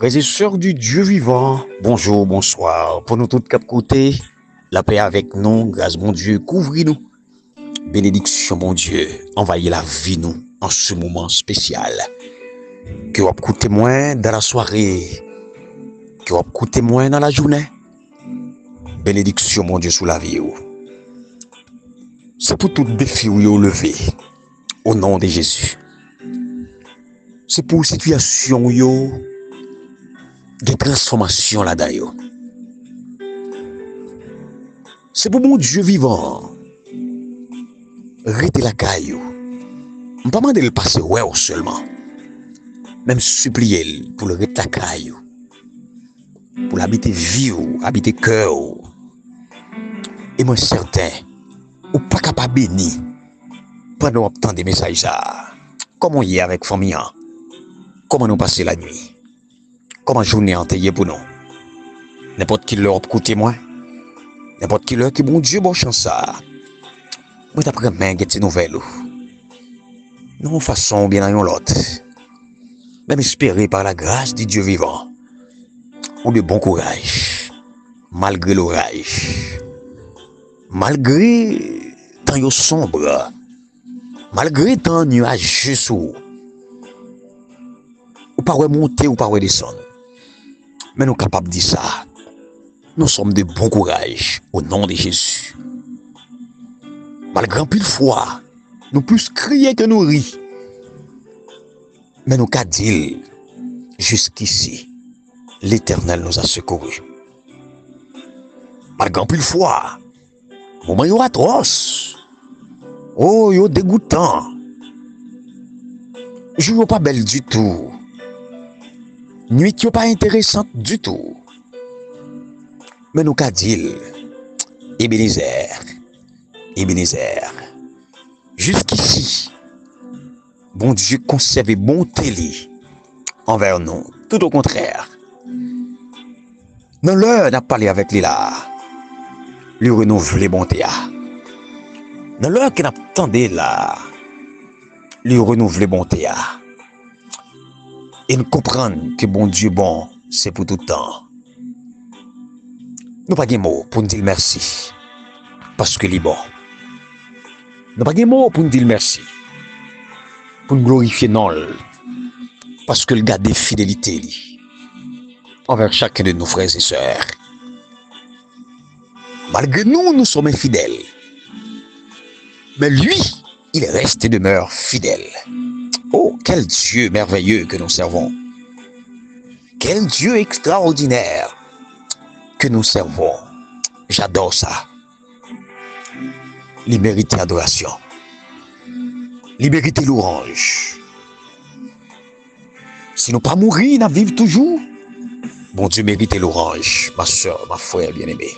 Frères et sœurs du Dieu vivant, bonjour, bonsoir. Pour nous tous quatre côtés, la paix avec nous, grâce mon Dieu, couvre-nous. Bénédiction mon Dieu, envahit la vie nous en ce moment spécial. Que vous coup témoin dans la soirée, que vous coup témoin dans la journée. Bénédiction mon Dieu sous la vie. C'est pour tout défi où vous levé, au nom de Jésus. C'est pour situation où des transformations là-dedans. C'est pour mon Dieu vivant. Rete la caillou. Je ne pas demander de le passer ouais seulement. Même supplier pour le rete la caillou. Pour l'habiter vivre, habiter cœur. Et moi certain, ou pas capable de bénir pendant obtenir des messages ça. Comment on y est avec famille? Comment nous passer la nuit? Comment journée entière pour nous? N'importe qui leur écoutez moi. N'importe qui leur qui bon Dieu bon chance ça. Moi t'apprends bien que ces nouvelles. Non façon bien dans l'autre. Même espérer par la grâce du Dieu vivant. Ou de bon courage. Malgré l'orage. Malgré temps sombre. Malgré temps nuageux sous. Ou pas monter ou pas descendre. Mais nous sommes capables de dire ça. Nous sommes de bon courage au nom de Jésus. Malgré pile fois, nous plus crier que nous rire. Mais nous qu'à dire, jusqu'ici, l'Éternel nous a secourus. Malgré pile fois, moment yo atroce. Oh, yo dégoûtant. Jour pas belle du tout. Nuit yo pas intéressante du tout. Mais nous qu'à dire, Ebenezer, Ebenezer, jusqu'ici, bon Dieu conserve bonté envers nous, tout au contraire. Dans l'heure n'a parlé avec lui là, lui renouveler bonté. Dans l'heure qu'il attendait là, lui renouveler bonté. Et nous comprendre que bon Dieu bon, c'est pour tout le temps. Nous pas de mots pour nous dire merci. Parce que il est bon. Nous pas de mots pour nous dire merci. Pour nous glorifier non. Parce que le garde des fidélités envers chacun de nos frères et sœurs. Malgré nous, nous sommes infidèles. Mais lui, il reste et demeure fidèle. Oh, quel Dieu merveilleux que nous servons. Quel Dieu extraordinaire que nous servons. J'adore ça. Il mérite l'adoration. Il mérite l'orange. Si nous pas mourir, nous vivons toujours. Bon Dieu mérite l'orange, ma soeur, ma frère bien-aimée.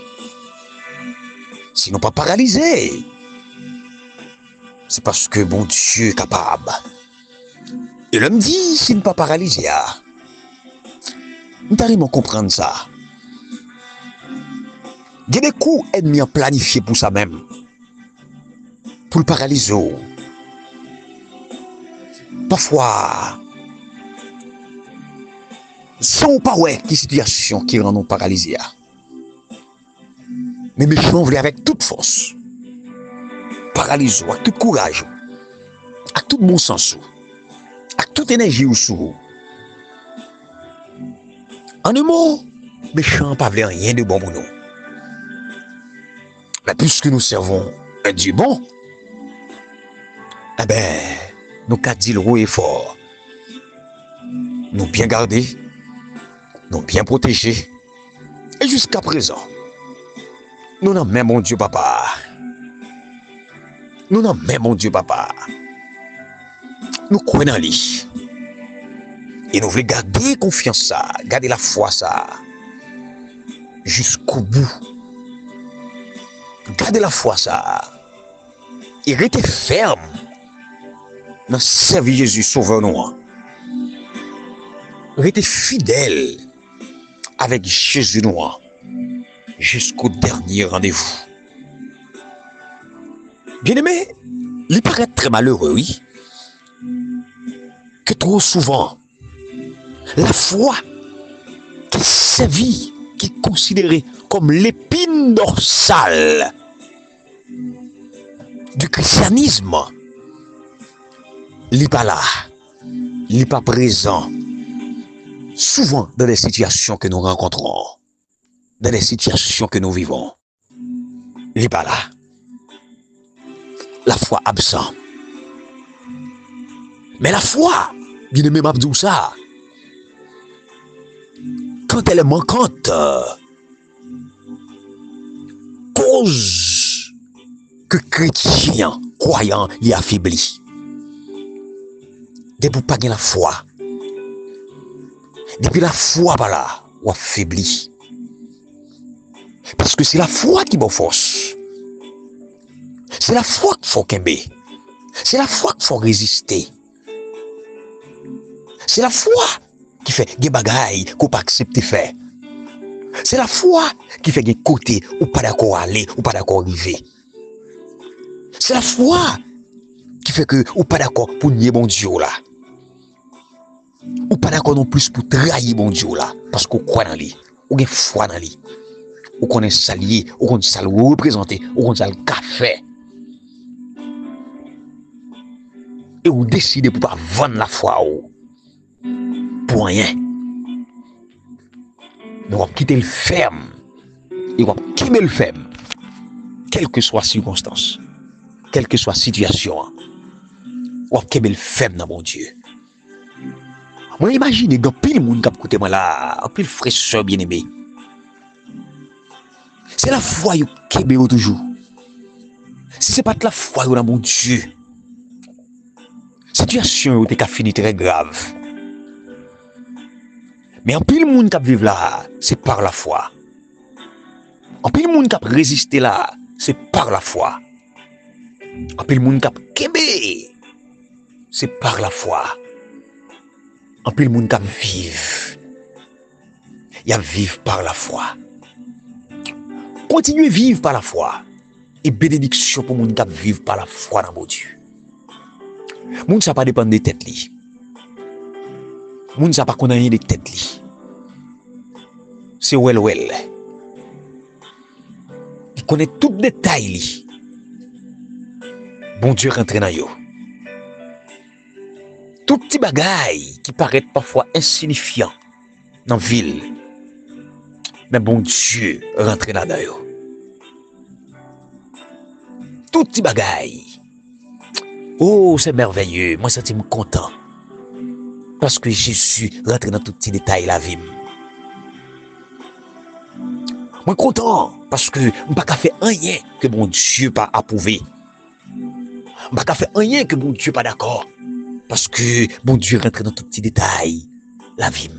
Si nous pas paralysés, c'est parce que bon Dieu est capable. Et l'homme dit, si nous pas paralysés, nous arrivons à comprendre ça. Il y a des coups ennemis planifiés pour ça même. Pour le paralyser. Parfois, sans pas ouais, qui situation qui rend nous paralysés. Mais méchants voulaient avec toute force. Paralyser, avec tout courage, avec tout bon sens, avec toute énergie ou sous. En un mot, méchants pas voulaient rien de bon pour nous. Mais puisque nous servons un Dieu bon, eh ben, nous qu'à dire le haut et fort. Nous bien garder, nous bien protéger. Et jusqu'à présent, nous n'avons même mon Dieu papa. Nous n'avons même mon Dieu papa. Nous croyons en lui. Et nous voulons garder confiance ça, garder la foi ça. Jusqu'au bout. Gardez la foi ça. Et restez ferme dans servir Jésus sauveur nous. Restez fidèle avec Jésus nous jusqu'au dernier rendez-vous. Bien-aimé, il paraît très malheureux, oui, que trop souvent, la foi servi, qui est considéré comme l'épine dorsale du christianisme, il n'est pas là, il n'est pas présent, souvent dans les situations que nous rencontrons, dans les situations que nous vivons. Il n'est pas là. La foi absent. Mais la foi, bien aimé Mabdou ça, quand elle est manquante, cause que chrétien, croyant, y affaiblit. Depuis pas la foi, depuis la foi par là, ou affaiblit. Parce que c'est la foi qui me force. C'est la foi qu'il faut qu'aimer. C'est la foi qu'il faut résister. C'est la foi qui fait des bagailles qu'on pas accepter faire. C'est la foi qui fait des côtés ou pas d'accord aller ou pas d'accord arriver. C'est la foi qui fait que ou pas d'accord pour nier mon Dieu là. Ou pas d'accord non plus pour trahir mon Dieu là parce qu'on croit dans lui, ou une foi dans lui. Ou qu'on est salié, ou qu'on est sale représenté, ou qu'on est sale café. Et vous décidez pour pas vendre la foi pour rien. Nous allons quitter le ferme. Et on va quitter le ferme. Quelle que soit la circonstance, quelle que soit la situation, on va quitter le ferme dans mon Dieu. Moi, imaginez, il y a pile de monde qui a écouté moi là, un pile fraîcheur bien aimé. C'est la foi qui est toujours. Si ce n'est pas de la foi dans mon Dieu, la situation est fini très grave. Mais en pile monde qui vivent là, c'est par la foi. En pile monde qui résisté là, c'est par la foi. En pile monde qui kébé, c'est par la foi. En pile monde qui vivent, il y a vivre par la foi. Continuez à vivre par la foi. Et bénédiction pour les gens qui vivent par la foi dans mon Dieu. Les gens ne pas dépendre des têtes. Les gens ne pas connaître des têtes. C'est well. Ils connaissent tout détail. Bon Dieu rentre dans eux. Tout petit bagaille qui paraît parfois insignifiant dans la ville. Mais bon Dieu rentre là-dedans. Tout petit bagaille. Oh, c'est merveilleux. Moi, je suis content. Parce que Jésus rentre dans tout petit détail la vie. Moi, content. Parce que je ne peux pas faire rien que mon Dieu pas approuvé. Je ne peux pas faire rien que mon Dieu pas d'accord. Parce que mon Dieu rentre dans tout petit détail la vie.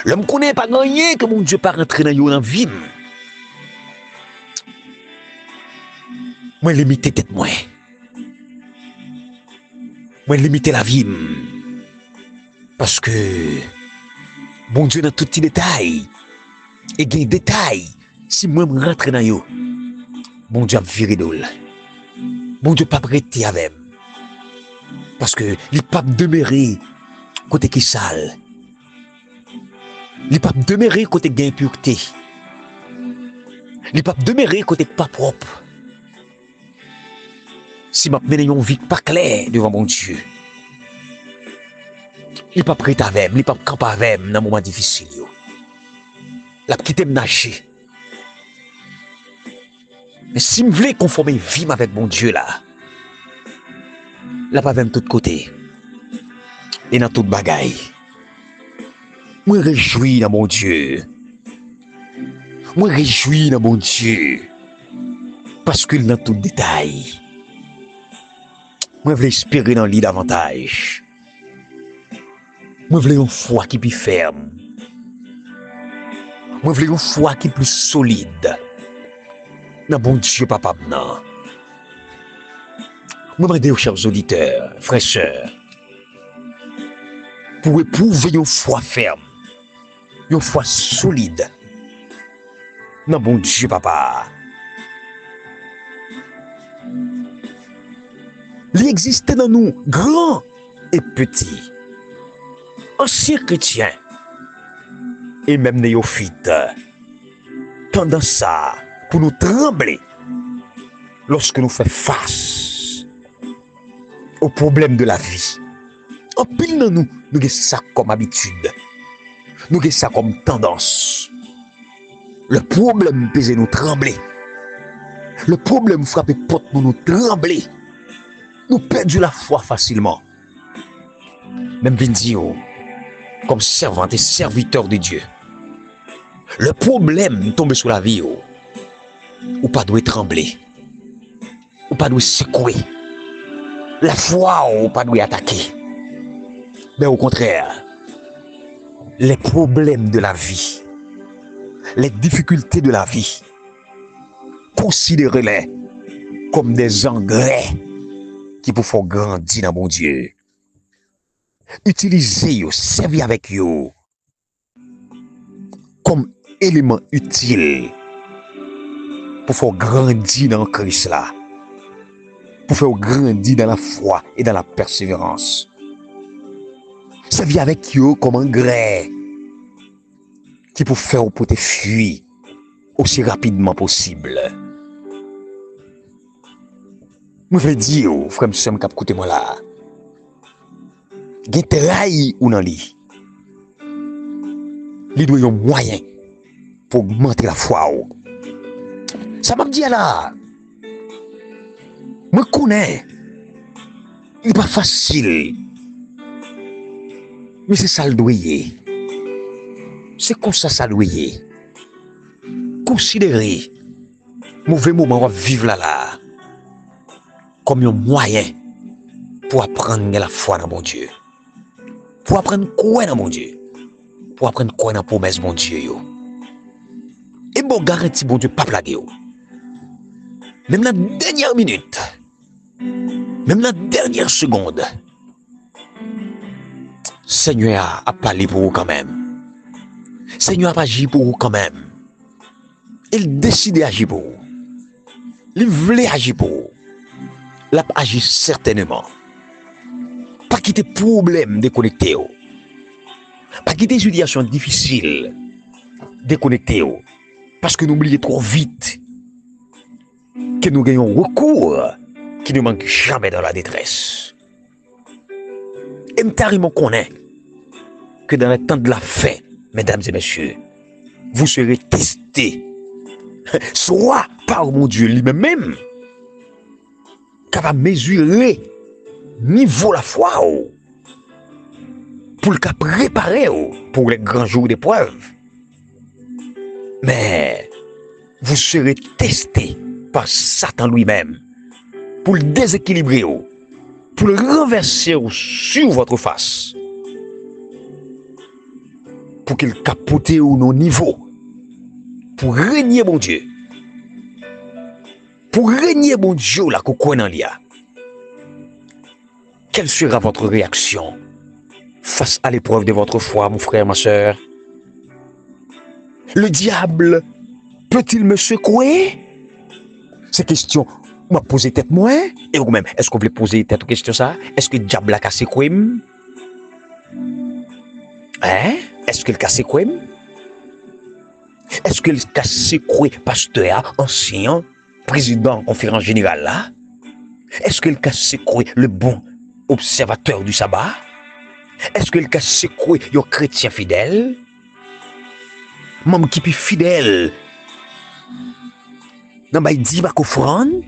L'homme ne connaît pas rien que mon Dieu pas rentré dans la vie. Moi, limiter tête moi. Moi, limiter la vie. Parce que bon Dieu dans tout petit détail. Et il y a des détails. Si moi je rentre dans yo, bon Dieu a viré d'ol. Bon Dieu pas prêté avec. Parce que il pas demeurer côté qui sale. Il pas demeurer côté gain impureté. Il pas demeurer côté pas propre. Si je mène une vie pas claire devant mon Dieu, il pas prêt avec, il pas camper avec dans un moment difficile. La petite me nager. Mais si je veux conformer vie avec mon Dieu là, là pas même de tous côtés. Et dans toute bagaille. Moi réjouis dans mon Dieu. Moi réjouis dans mon Dieu. Parce qu'il dans tout détail. Moi, je veux espérer dans lui davantage. Moi, je veux une foi qui est plus ferme. Moi, je veux une foi qui est plus solide. Dans bon Dieu, papa, non. Moi, je veux dire aux chers auditeurs, frères, sœurs, pour éprouver une foi ferme, une foi solide. Dans bon Dieu, papa. Il existe dans nous, grand et petit. anciens chrétiens et même néophytes, tendance ça pour nous trembler lorsque nous faisons face aux problèmes de la vie. En pile dans nous avons ça comme habitude, nous avons ça comme tendance. Le problème pèse nous trembler. Le problème frappe porte nous trembler. Nous perdons la foi facilement. Même Vindio, comme servante et serviteur de Dieu. Le problème tombe sur la vie, ou pas doit trembler, ou pas doit secouer. La foi, ou pas doit attaquer. Mais au contraire, les problèmes de la vie, les difficultés de la vie, considérez-les comme des engrais qui vous font grandir dans mon Dieu. Utilisez-les, servez avec eux comme élément utile pour faire grandir dans Christ là, pour faire grandir dans la foi et dans la persévérance. Servez avec eux comme engrais qui pour faire pour te fuir aussi rapidement possible. Je veux dire, frère, monsieur, écoutez moi là. Gen trahi ou nan li. Li doit yon moyen pour augmenter la foi ou. Ça m'a dit là. Je connais. Il n'est pas facile. Mais c'est ça le doyer. C'est comme ça le doyer. Considérez mauvais moment à vivre là comme un moyen pour apprendre la foi dans mon Dieu. Pour apprendre quoi dans mon Dieu. Pour apprendre quoi dans la promesse de mon Dieu. Et bon garantie mon Dieu pas plaguer. Même la dernière minute. Même la dernière seconde. Seigneur a parlé pour vous quand même. Seigneur a agi pour vous quand même. Il décide d'agir pour vous. Il voulait agir pour vous. Il a agi certainement. Pas quitter problème déconnecté. Pas quitter situation difficile déconnecté. Parce que nous oublions trop vite que nous gagnons recours qui ne manque jamais dans la détresse. Et me connaît que dans le temps de la fin, mesdames et messieurs, vous serez testés, soit par mon Dieu lui-même, capable de mesurer niveau la foi pour le cas préparer pour les grands jours d'épreuve. Mais vous serez testés par Satan lui-même pour le déséquilibrer, pour le renverser sur votre face, pour qu'il capote nos niveaux, pour régner mon Dieu. Pour régner mon Dieu là qu'on connaît en lia. Quelle sera votre réaction face à l'épreuve de votre foi, mon frère, ma soeur? Le diable peut-il me secouer? Ces questions m'a posé tête moi. Et vous-même, est-ce que vous voulez poser tête aux questions ça? Est-ce que le diable a secoué? Hein? Est-ce que le a secoué? Est-ce que le a secoué pasteur, ancien, président, conférence générale là? Est-ce que le a secoué le bon observateur du sabbat? Est-ce que le a secoué un chrétien fidèle? Même qui est fidèle? Dans ma dit ma offrande?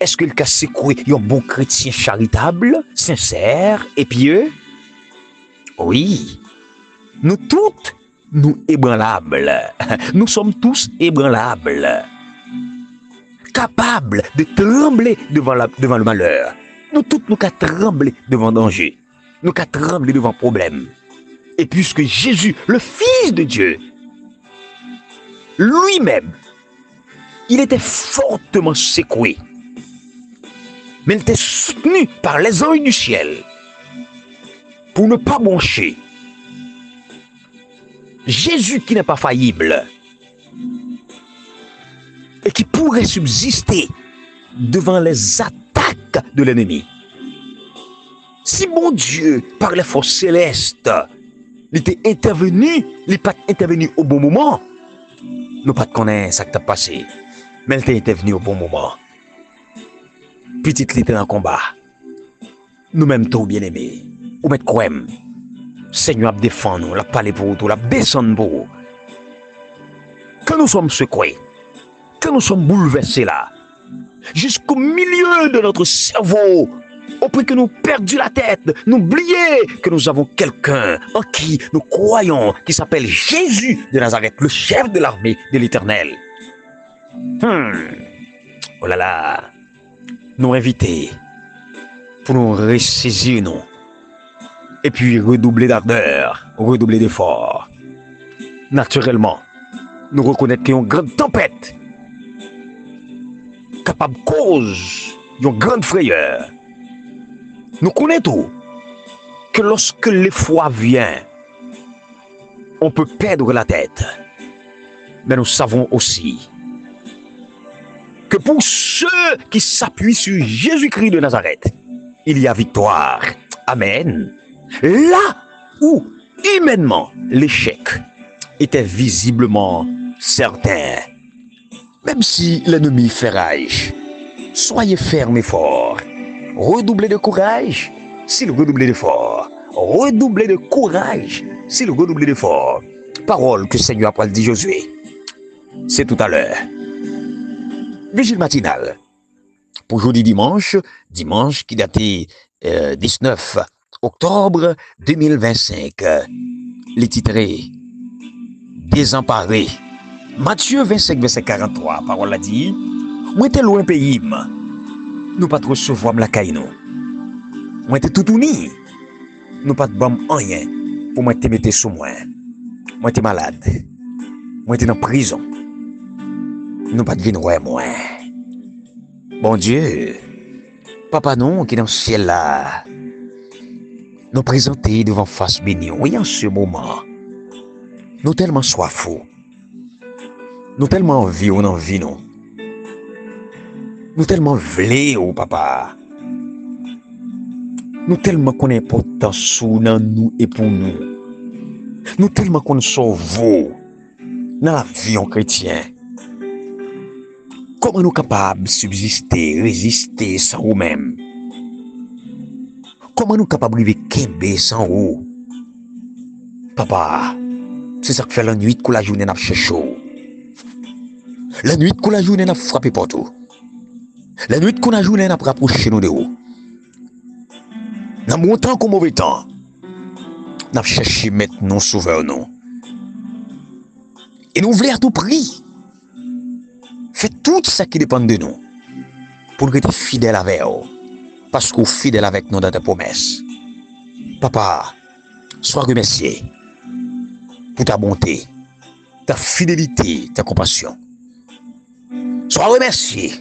Est-ce que le a secoué un bon chrétien charitable, sincère et pieux? Oui. Nous toutes, nous ébranlables. Nous sommes tous ébranlables. Capables de trembler devant le malheur. Nous tous, nous qu'à trembler devant le danger. Nous qu'à trembler devant le problème. Et puisque Jésus, le Fils de Dieu, lui-même, il était fortement secoué. Mais il était soutenu par les anges du ciel pour ne pas broncher. Jésus qui n'est pas faillible et qui pourrait subsister devant les attaques de l'ennemi. Si bon Dieu, par les forces célestes, il était intervenu, il n'est pas intervenu au bon moment, nous pas connaître ça qui t'a passé, mais il était intervenu au bon moment. Petite était en combat. Nous-mêmes, tout bien aimés, ou mettre quoi même, Seigneur a défendu nous, l'a parlé pour nous, l'a descendu pour nous. Que nous sommes secoués, que nous sommes bouleversés là, jusqu'au milieu de notre cerveau, au point que nous perdons la tête, nous oublions que nous avons quelqu'un en qui nous croyons, qui s'appelle Jésus de Nazareth, le chef de l'armée de l'Éternel. Oh là là, nous inviter pour nous ressaisir, nous, et puis redoubler d'ardeur, redoubler d'efforts. Naturellement, nous reconnaître qu'il y a une grande tempête, capable de cause une grande frayeur. Nous connaissons que lorsque l'effroi vient, on peut perdre la tête. Mais nous savons aussi que pour ceux qui s'appuient sur Jésus-Christ de Nazareth, il y a victoire. Amen. Là où, humainement, l'échec était visiblement certain, même si l'ennemi fait rage, soyez fermes et forts. Redoublez de courage s'il redoublez d'efforts. Redoublez de courage s'il redoublez d'efforts. Parole que Seigneur a dit Josué. C'est tout à l'heure. Vigile matinale. Pour jeudi dimanche qui datait 19 octobre 2025. Les titrés Désemparés. Matthieu 25, verset 43. Parole a dit, moi t'es loin pays. Nous pas trop recevoir la caille nous. Moi t'es tout uni. Nous pas de bon rien pour moi te mettre sous moi. Moi t'es malade. Moi t'es en prison. Nous pas de venir ouais moi. Bon Dieu, papa non qui est dans le ciel là, nous présenter devant face bénie. Oui, en ce moment, nous tellement soifs. Nous tellement envie, on envie nous. Nous tellement voulons, oh papa. Nous tellement qu'on est important sous nous et pour nous. Nous tellement qu'on sauve dans la vie en chrétien. Comment nous capables de subsister, résister sans nous-mêmes? Comment nous capables de vivre Kembe sans nous? Papa, c'est ça que fait la nuit que la journée n'a pas chaud. La nuit que la journée n'a frappé partout. La nuit que la journée n'a pas rapproché nous de haut. Dans bon temps comme mauvais temps, n'a cherché maintenant sauveur nous. Et nous voulons à tout prix. Faites tout ce qui dépend de nous pour être fidèle avec vous. Parce que vous êtes fidèle avec nous dans tes promesses. Papa, sois remercié pour ta bonté, ta fidélité, ta compassion. Sois remercié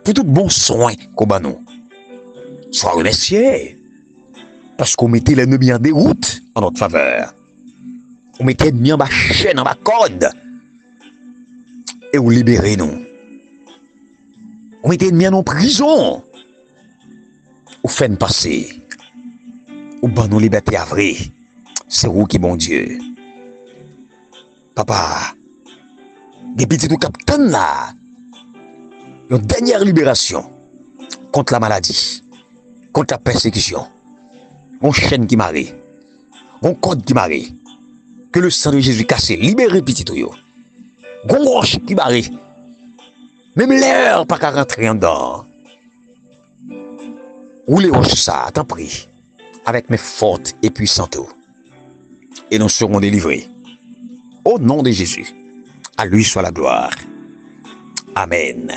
pour tout bon soin qu'on a nous. Sois remercié parce qu'on mettait l'ennemi en déroute en notre faveur. On mettait l'ennemi en bas chaîne, en bas corde. Et vous libérez nous. On mettait l'ennemi en prison. Vous faites passer. Vous ban nous liberté à vrai. C'est vous qui bon Dieu. Papa, des petits tout capitaine là. Une dernière libération contre la maladie, contre la persécution. Mon chaîne qui m'arrête, mon code qui m'arrête. Que le sang de Jésus casse, libérez petit tout yo. Gon roche qui m'arrête. Même l'air pas qu'à rentrer en dedans. Roulez roche ça, t'en prie, avec mes fortes et puissantes eaux. Et nous serons délivrés. Au nom de Jésus, à lui soit la gloire. Amen.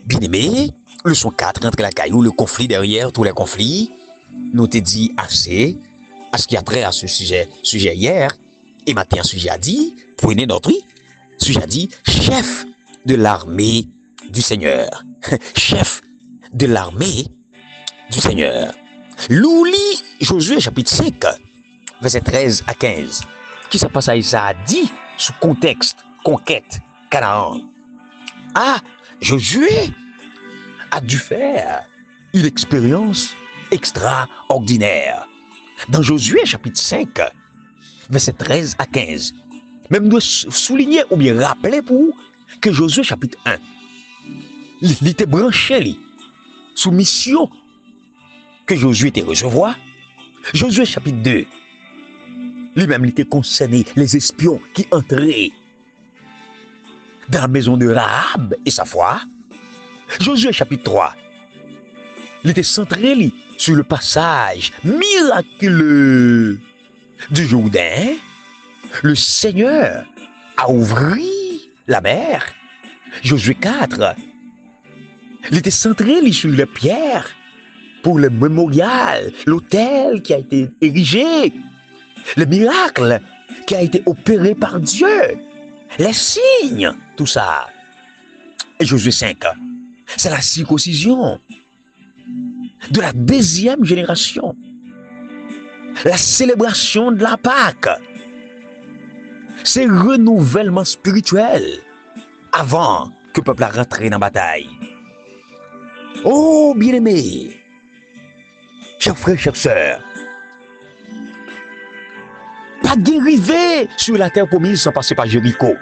Bien-aimé, leçon 4, entre la caillou, le conflit derrière tous les conflits. Nous te dit assez à ce qui a trait à ce sujet hier. Et maintenant, un sujet a dit, prenez notre sujet a dit, chef de l'armée du Seigneur. Chef de l'armée du Seigneur. L'ouli Josué chapitre 5, verset 13 à 15. Qui ça passe à ça a dit sous contexte, conquête, Canaan. Ah, Josué a dû faire une expérience extraordinaire. Dans Josué chapitre 5, verset 13 à 15, même de souligner ou bien rappeler pour vous que Josué chapitre 1, il était branché sous mission que Josué était recevoir. Josué chapitre 2, lui-même il était concerné les espions qui entraient dans la maison de Rahab et sa foi. Josué chapitre 3, il était centré sur le passage miraculeux du Jourdain. Le Seigneur a ouvert la mer. Josué 4, il était centré sur les pierres pour le mémorial, l'autel qui a été érigé, le miracle qui a été opéré par Dieu, les signes, tout ça. Et Josué 5, c'est la circoncision de la deuxième génération, la célébration de la Pâque, c'est renouvellement spirituel avant que le peuple rentre dans la bataille. Oh, bien-aimés, chers frères, chères sœurs, pas d'arriver sur la terre promise sans passer par Jéricho.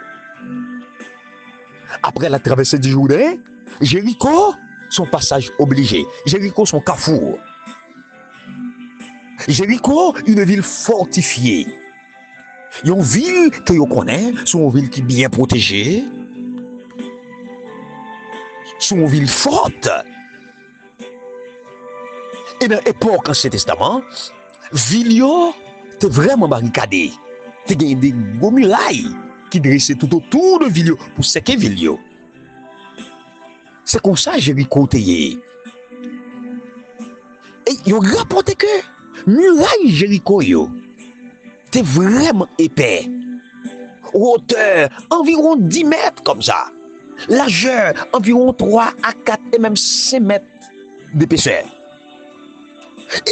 Après la traversée du Jourdain, Jéricho, son passage obligé. Jéricho, son carrefour. Jéricho, une ville fortifiée. Une ville que vous connaissez, c'est une ville qui est bien protégée. C'est une ville forte. Et dans l'époque Ancien Testament, ville était vraiment barricadée. Il y a des gros murailles qui dressaient tout autour de ville pour séquer ville. C'est comme ça que Jéricho était. Et ils ont rapporté que muraille Jéricho était vraiment épais. Hauteur environ 10 mètres comme ça. Largeur environ 3 à 4 et même 5 mètres d'épaisseur.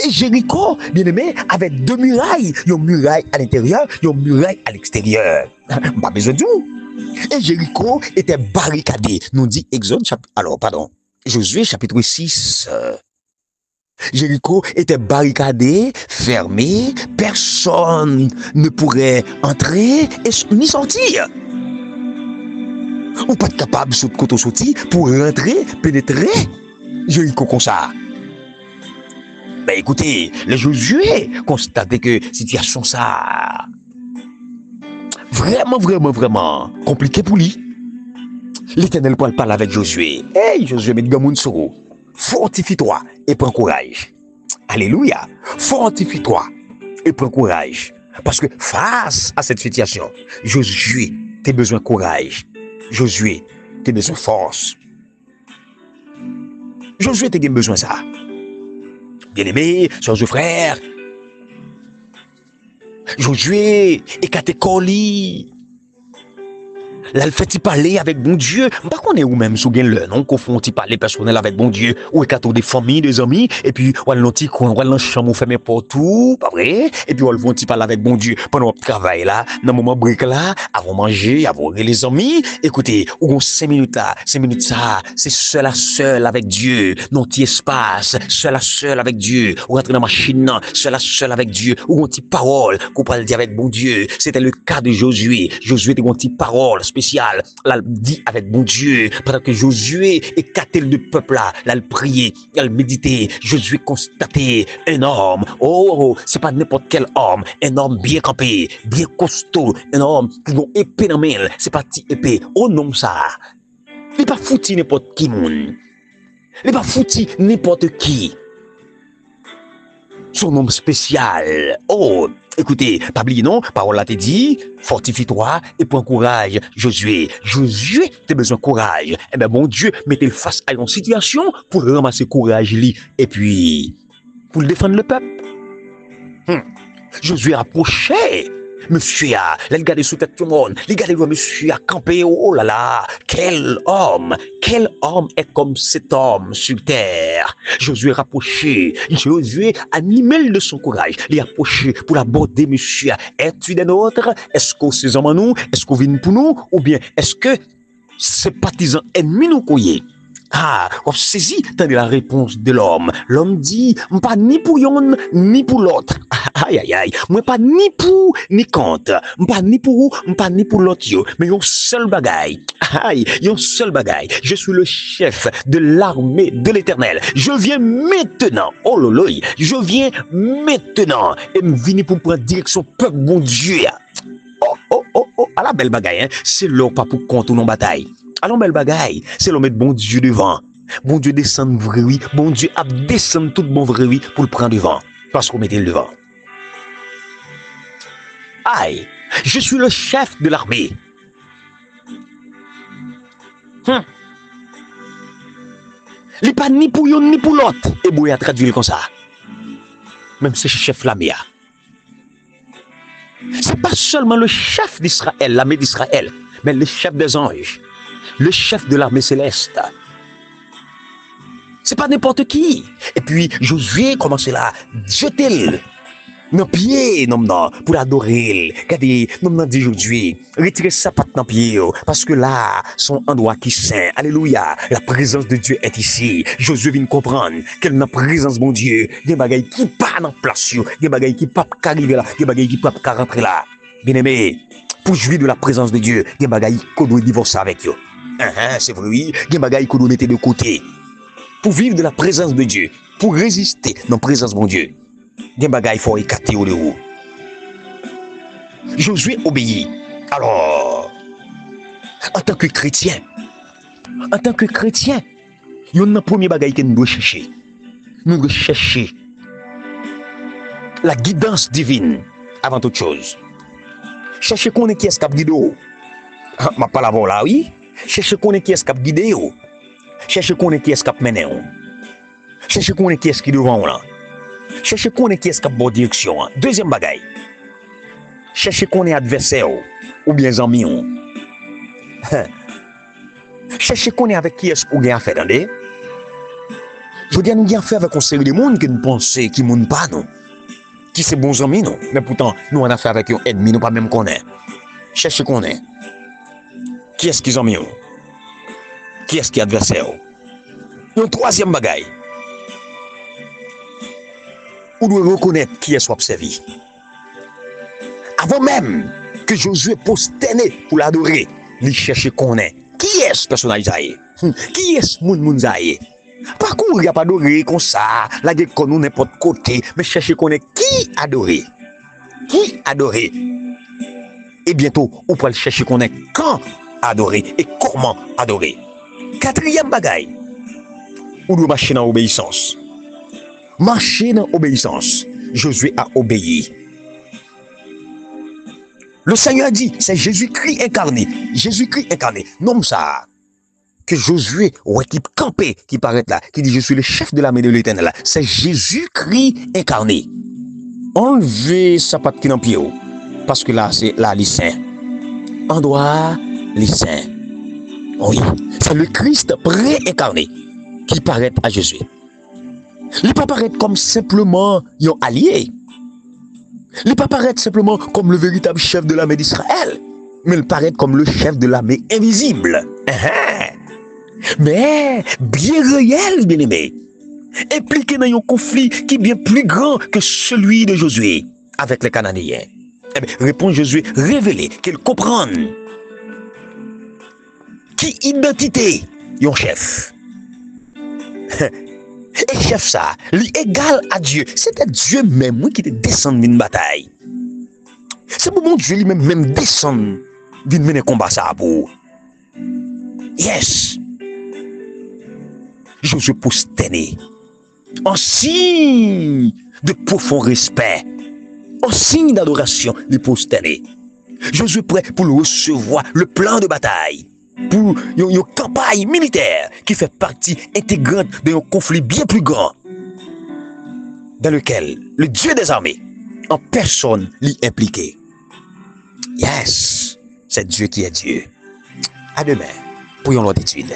Et Jéricho, bien aimé, avait deux murailles. Il y a une muraille à l'intérieur, il y a une muraille à l'extérieur. Pas besoin de vous. Et Jéricho était barricadé. Nous dit Josué chapitre 6. Jéricho était barricadé, fermé, personne ne pourrait entrer ni sortir. Ou pas être capable de côté sortir pour rentrer, pénétrer Jéricho comme ça. Ben écoutez, le Josué constatait que situation ça vraiment compliqué pour lui. L'Éternel parle avec Josué. Hey Josué, met gamoun soro. Fortifie-toi et prends courage. Alléluia. Fortifie-toi et prends courage. Parce que face à cette situation, Josué, tu as besoin de courage. Josué, tu as besoin de force. Josué, tu as besoin de ça. Bien-aimé, soeurs et frères, Josué est catégorie. Là, il fait parler avec bon Dieu. Par contre, ou même sous le non qu'on fait parler personnel avec bon Dieu, ou est des familles, des amis, et puis on a petit coin, on a chambre, on fait n'importe où, pas vrai? Et puis on va parler avec bon Dieu pendant le travail là, dans le moment break là, avant manger, avant les amis. Écoutez, ou 5 minutes là, 5 minutes ça, c'est seul à seul avec Dieu, non petit espace, seul à seul avec Dieu, ou rentrer dans la machine, seul à seul avec Dieu, ou une petite parole qu'on parle dire avec bon Dieu. C'était le cas de Josué. Josué était une petite parole spécial, là, il dit avec bon Dieu, pendant que Josué écartait le peuple là, il priait, il méditait, Josué constatait un homme, c'est pas n'importe quel homme, un homme bien campé, bien costaud, un homme qui a une épée dans la main, c'est pas petit épée, non ça, il n'est pas foutu n'importe qui, il n'est pas foutu n'importe qui, son nom spécial, écoutez, pas oublier non, parole là te dit, fortifie-toi et prends courage, Josué. Josué, tu as besoin de courage. Eh bien, bon Dieu, mettez-le face à une situation pour ramasser courage, et puis, pour défendre le peuple. Josué approchait. Monsieur a, là, il garde sous tête tout le monde. Il garde monsieur a campé, oh là là, quel homme est comme cet homme sur terre. Josué rapproché, Josué animé de son courage, il approché pour aborder monsieur. Es-tu des nôtres? Est-ce que c'est en nous? Est-ce qu'on vient pour nous? Ou bien est-ce que ces partisans ennemis nous couillent? Ah, on saisit de la réponse de l'homme. L'homme dit, pas ni pour yon, ni pour l'autre. Aïe, aïe, aïe. Moi, pas ni pour, ni contre. Pas ni pour, pas ni pour l'autre, yo. Mais yon seul bagaille. Aïe, yon seul bagaille. Je suis le chef de l'armée de l'Éternel. Je viens maintenant. Oh loloy. Je viens maintenant. Et me venir pour prendre direction peuple, bon Dieu. Oh, à la belle bagaille, hein. C'est l'homme pas pour compte ou non bataille. Alors, belle bagaille, c'est l'homme mettre bon Dieu devant. Bon Dieu descend vrai oui. Bon Dieu a descend tout bon vrai oui pour le prendre devant. Parce qu'on mettait le devant. Aïe, je suis le chef de l'armée. Il n'est pas ni pour yon ni pour l'autre. Et Boya traduit comme ça. Même ce chef l'armée. C'est pas seulement le chef d'Israël, l'armée d'Israël, mais le chef des anges. Le chef de l'armée céleste. C'est pas n'importe qui. Et puis, Josué commence là, jeter nos pieds, non, pour l'adorer. Regardez, non, dit Josué, retirez sa patte dans pied, parce que là, son endroit qui saint. Alléluia. La présence de Dieu est ici. Josué vient comprendre qu'elle n'a présence, mon Dieu. Il y a des bagailles qui pas en place, il y a des bagailles qui pas arriver là, il y a des bagailles qui pas rentrer là. Bien aimé, pour jouir de la présence de Dieu, il y a des bagailles qu'on doit divorcer avec eux. C'est vrai, oui. Il y a des bagailles qu'on doit mettre de côté. Pour vivre de la présence de Dieu, pour résister dans la présence de mon Dieu, il y a des bagailles qu'il faut écarter au dehors. Josué obéit. Alors, en tant que chrétien, il y a un premier bagaille que nous devons chercher. Nous devons chercher la guidance divine avant toute chose. Chercher qu'on est qui est-ce qui a guidé. Ma parole là, oui. Cherchez qu'on est qui est-ce qui a guidé. Cherchez qu'on est qui est-ce qui a mené. Cherchez qu'on est qui est-ce qui est devant là. Cherchez qu'on est qui est-ce qui a bonne direction. Deuxième bagaille. Cherchez qu'on est adversaire ou bien ami. Cherchez qu'on est avec qui est-ce qu'on a affaire. Attendez. Je dis à nous avons affaire avec un série de monde qui nous pensent qui ne pas non. Qui c'est bons amis non. Mais pourtant nous on a affaire avec un ennemi nous pas même connaître. Cherchez qu'on est. Qui est-ce qui est ami? Qui est-ce qui est adversaire? Un troisième bagaille. On doit reconnaître qui est observé. Avant même que Josué prosterné pour l'adorer, il cherche qu'on est. Qui est ce personnage? Qui est ce monde? Pas qu'on n'a pas adoré comme ça, la gueule qu'on nous n'importe côté, mais chercher qu'on est qui adorer. Qui adorer? Et bientôt, on peut le chercher qu'on est quand adorer et comment adorer. Quatrième bagaille, on doit marcher dans l'obéissance. Marcher dans l'obéissance. Josué a obéi. Le Seigneur a dit, c'est Jésus-Christ incarné. Jésus-Christ incarné. Non, ça. Que Josué, ouais, qui campé, qui paraît là, qui dit, je suis le chef de l'armée de l'Éternel. C'est Jésus-Christ incarné. Enlevez sa patte qui dans le pied. Parce que là, c'est là, les saints. Endroit, les saints. Oui, c'est le Christ pré-incarné qui paraît à Jésus. Il ne peut pas paraître comme simplement un allié. Il ne peut pas paraître simplement comme le véritable chef de l'armée d'Israël. Mais il paraît comme le chef de l'armée invisible. Mais bien réel, bien aimé. Impliqué dans un conflit qui est bien plus grand que celui de Josué avec les Cananéens. Eh bien, répond Josué, révélé, qu'il comprenne. Qui identité yon chef. Et chef ça, lui égal à Dieu. C'était Dieu même qui te descend d'une bataille. C'est pour mon Dieu lui-même descend d'une mener combat ça pour. Yes. Josué prosterné. En signe de profond respect. En signe d'adoration, il prosterné. Josué prêt pour le recevoir le plan de bataille. Pour une campagne militaire qui fait partie intégrante d'un conflit bien plus grand dans lequel le Dieu des armées en personne l'y impliqué. Yes, c'est Dieu qui est Dieu. À demain pour une autre étude.